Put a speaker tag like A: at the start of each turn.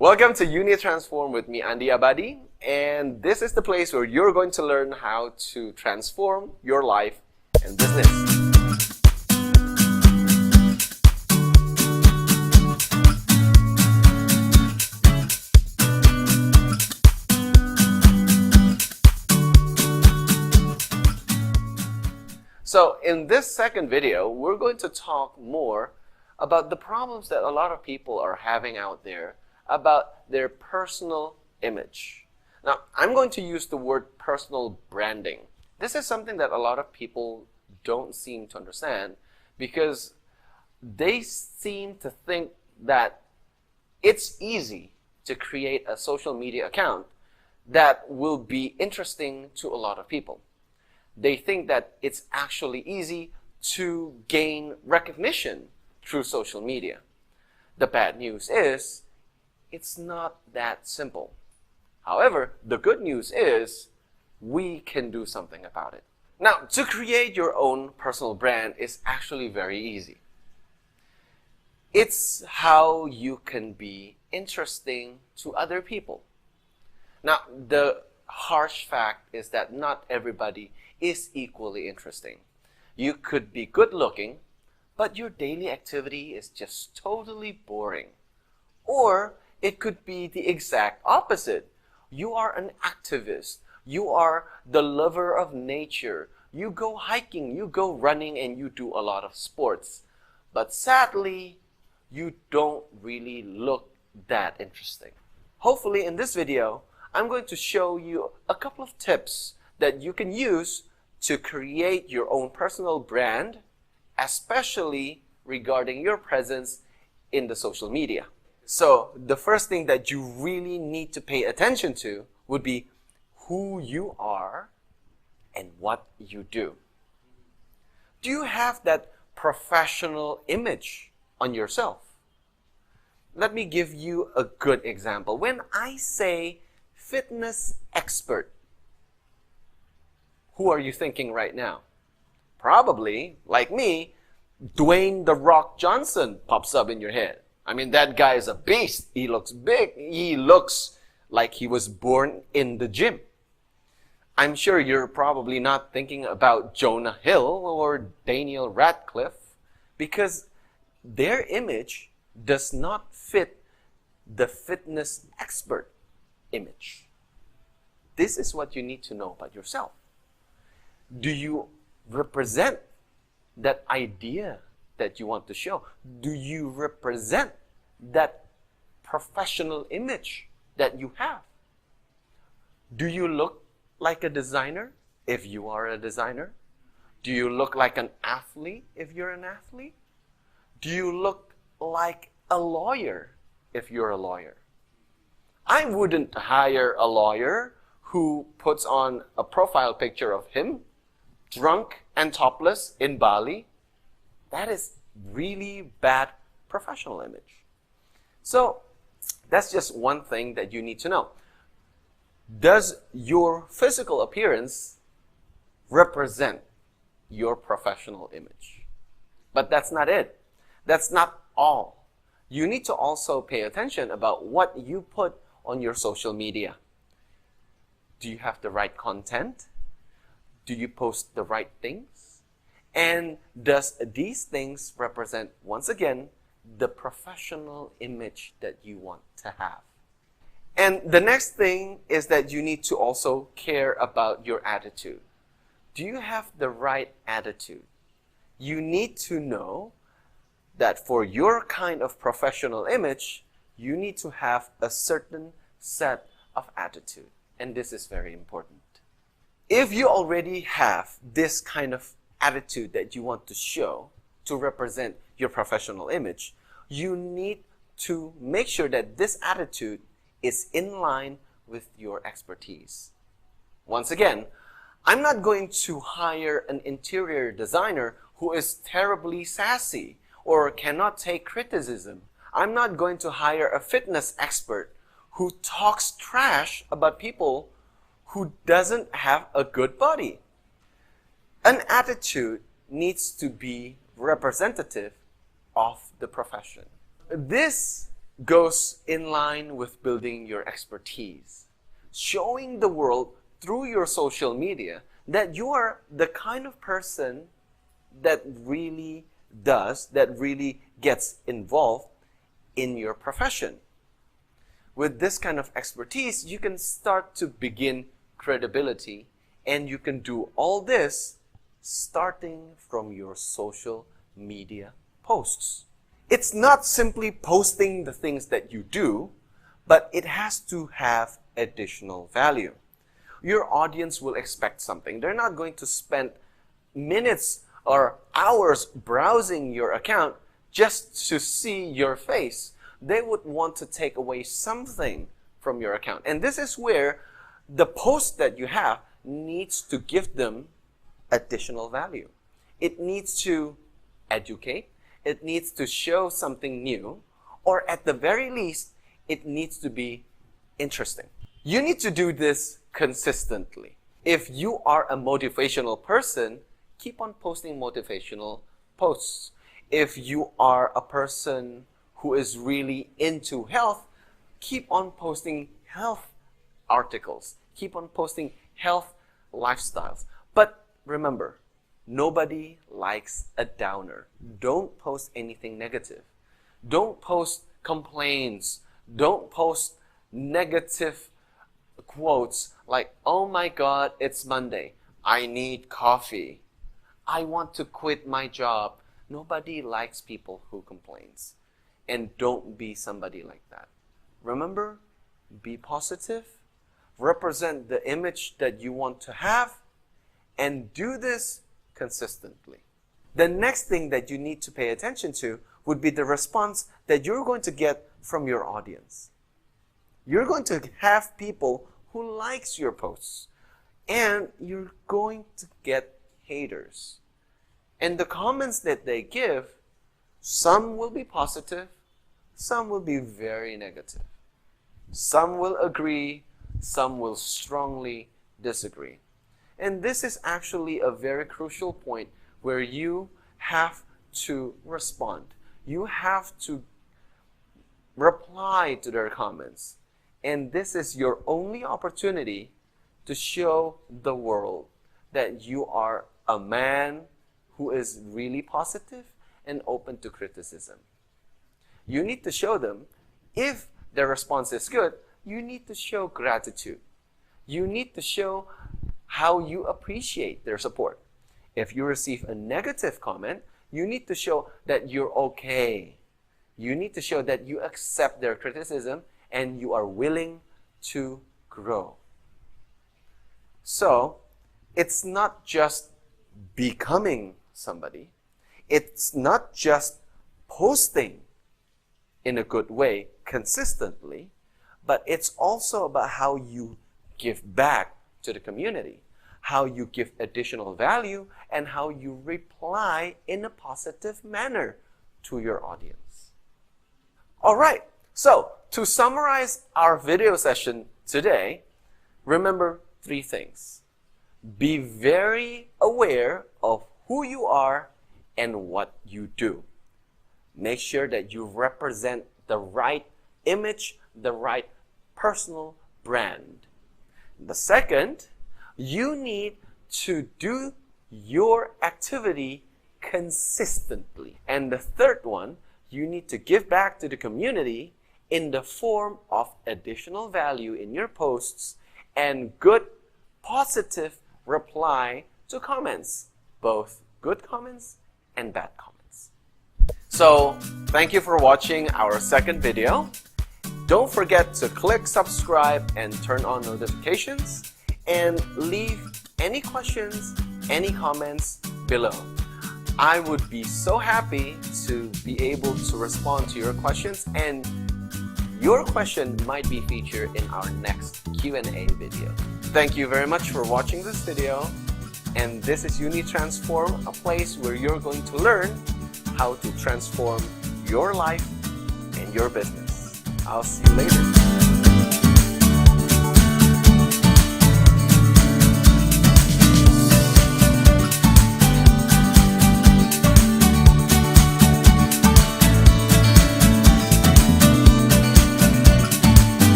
A: Welcome to Uni Transform with me, Andy Abadi, and this is the place where you're going to learn how to transform your life and business. So in this second video, we're going to talk more about the problems that a lot of people are having out there about their personal image. Now, I'm going to use the word personal branding. This is something that a lot of people don't seem to understand because they seem to think that it's easy to create a social media account that will be interesting to a lot of people. They think that it's actually easy to gain recognition through social media. The bad news is, it's not that simple. However, the good news is we can do something about it. Now, to create your own personal brand is actually very easy. It's how you can be interesting to other people. Now, the harsh fact is that not everybody is equally interesting. You could be good looking, but your daily activity is just totally boring. Or it could be the exact opposite. You are an activist. You are the lover of nature. You go hiking, you go running, and you do a lot of sports. But sadly, you don't really look that interesting. Hopefully in this video, I'm going to show you a couple of tips that you can use to create your own personal brand, especially regarding your presence in the social media. So the first thing that you really need to pay attention to would be who you are and what you do. Do you have that professional image on yourself? Let me give you a good example. When I say fitness expert, who are you thinking right now? Probably, like me, Dwayne "The Rock" Johnson pops up in your head. I mean, that guy is a beast. He looks big. He looks like he was born in the gym. I'm sure you're probably not thinking about Jonah Hill or Daniel Radcliffe because their image does not fit the fitness expert image. This is what you need to know about yourself. Do you represent that idea that you want to show? Do you represent that professional image that you have? Do you look like a designer if you are a designer? Do you look like an athlete if you're an athlete? Do you look like a lawyer if you're a lawyer? I wouldn't hire a lawyer who puts on a profile picture of him drunk and topless in Bali. That is really bad professional image. So that's just one thing that you need to know. Does your physical appearance represent your professional image? But that's not it. That's not all. You need to also pay attention about what you put on your social media. Do you have the right content? Do you post the right things? And does these things represent, once again, the professional image that you want to have? And the next thing is that you need to also care about your attitude. Do you have the right attitude? You need to know that for your kind of professional image, you need to have a certain set of attitude. And this is very important. If you already have this kind of attitude that you want to show to represent your professional image, you need to make sure that this attitude is in line with your expertise. Once again, I'm not going to hire an interior designer who is terribly sassy or cannot take criticism. I'm not going to hire a fitness expert who talks trash about people who doesn't have a good body. An attitude needs to be representative of the profession. This goes in line with building your expertise, showing the world through your social media that you are the kind of person that really gets involved in your profession. With this kind of expertise, you can start to begin credibility, and you can do all this starting from your social media posts. It's not simply posting the things that you do, but it has to have additional value. Your audience will expect something. They're not going to spend minutes or hours browsing your account just to see your face. They would want to take away something from your account. And this is where the post that you have needs to give them additional value. It needs to educate. It needs to show something new. Or at the very least, it needs to be interesting. You need to do this consistently. If you are a motivational person, keep on posting motivational posts. If you are a person who is really into health, keep on posting health articles. Keep on posting health lifestyles. But remember, nobody likes a downer. Don't post anything negative. Don't post complaints. Don't post negative quotes like, "Oh my God, it's Monday. I need coffee. I want to quit my job." Nobody likes people who complains. And don't be somebody like that. Remember, be positive, represent the image that you want to have, and do this consistently. The next thing that you need to pay attention to would be the response that you're going to get from your audience. You're going to have people who likes your posts, and you're going to get haters. And the comments that they give, some will be positive, some will be very negative. Some will agree, some will strongly disagree. And this is actually a very crucial point where you have to respond. You have to reply to their comments. And this is your only opportunity to show the world that you are a man who is really positive and open to criticism. You need to show them, if their response is good, you need to show gratitude. You need to show how you appreciate their support. If you receive a negative comment, you need to show that you're okay. You need to show that you accept their criticism and you are willing to grow. So, it's not just becoming somebody. It's not just posting in a good way consistently, but it's also about how you give back to the community, how you give additional value, and how you reply in a positive manner to your audience. All right, so to summarize our video session today, remember 3 things. Be very aware of who you are and what you do. Make sure that you represent the right image, the right personal brand. The second, you need to do your activity consistently. And the third one, you need to give back to the community in the form of additional value in your posts and good, positive reply to comments, both good comments and bad comments. So, thank you for watching our second video. Don't forget to click subscribe and turn on notifications, and leave any questions, any comments below. I would be so happy to be able to respond to your questions, and your question might be featured in our next Q&A video. Thank you very much for watching this video, and this is UniTransform, a place where you're going to learn how to transform your life and your business. I'll see you later.